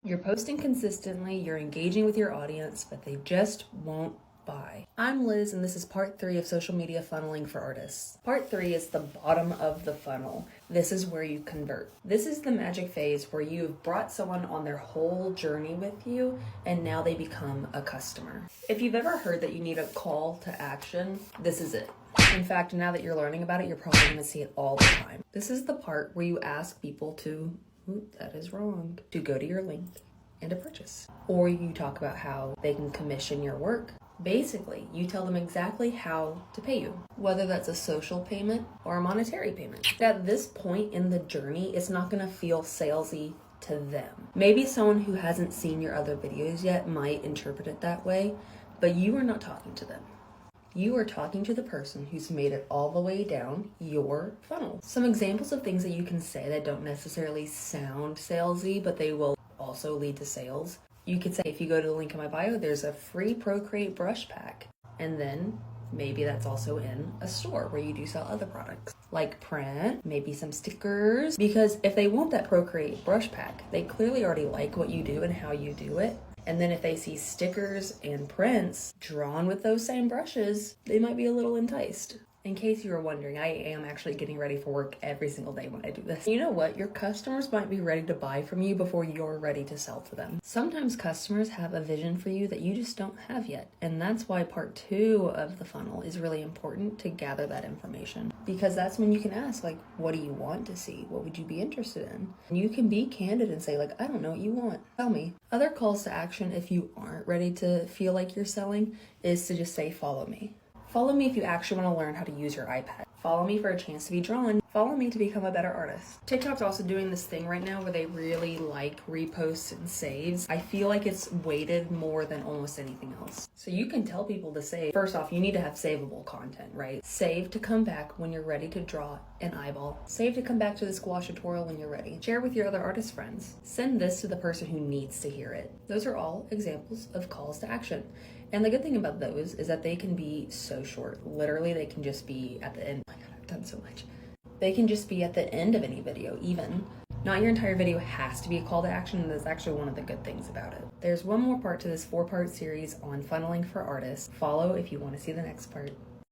You're posting consistently, you're engaging with your audience, but they just won't buy. I'm Liz, and this is part 3 of social media funneling for artists. Part 3 is the bottom of the funnel. This is where you convert. This is the magic phase where you've brought someone on their whole journey with you, and now they become a customer. If you've ever heard that you need a call to action, this is it. In fact, now that you're learning about it, you're probably going to see it all the time. This is the part where you ask people to that is wrong, to go to your link and to purchase. Or you talk about how they can commission your work. Basically, you tell them exactly how to pay you, whether that's a social payment or a monetary payment. At this point in the journey, it's not going to feel salesy to them. Maybe someone who hasn't seen your other videos yet might interpret it that way, but you are not talking to them. You are talking to the person who's made it all the way down your funnel. Some examples of things that you can say that don't necessarily sound salesy, but they will also lead to sales. You could say, if you go to the link in my bio, there's a free Procreate brush pack. And then maybe that's also in a store where you do sell other products like print, maybe some stickers. Because if they want that Procreate brush pack, they clearly already like what you do and how you do it. And then if they see stickers and prints drawn with those same brushes, they might be a little enticed. In case you were wondering, I am actually getting ready for work every single day when I do this. You know what? Your customers might be ready to buy from you before you're ready to sell to them. Sometimes customers have a vision for you that you just don't have yet. And that's why part 2 of the funnel is really important, to gather that information. Because that's when you can ask, like, what do you want to see? What would you be interested in? And you can be candid and say, like, I don't know what you want. Tell me. Other calls to action, if you aren't ready to feel like you're selling, is to just say, follow me. Follow me if you actually want to learn how to use your iPad. Follow me for a chance to be drawn. Follow me to become a better artist. TikTok's also doing this thing right now where they really like reposts and saves. I feel like it's weighted more than almost anything else. So you can tell people to save. First off, you need to have savable content, right? Save to come back when you're ready to draw an eyeball. Save to come back to the squash tutorial when you're ready. Share with your other artist friends. Send this to the person who needs to hear it. Those are all examples of calls to action. And the good thing about those is that they can be so short. Literally, they can just be at the end. Oh my God, I've done so much. They can just be at the end of any video, even. Not your entire video has to be a call to action, and that's actually one of the good things about it. There's one more part to this 4-part series on funneling for artists. Follow if you want to see the next part.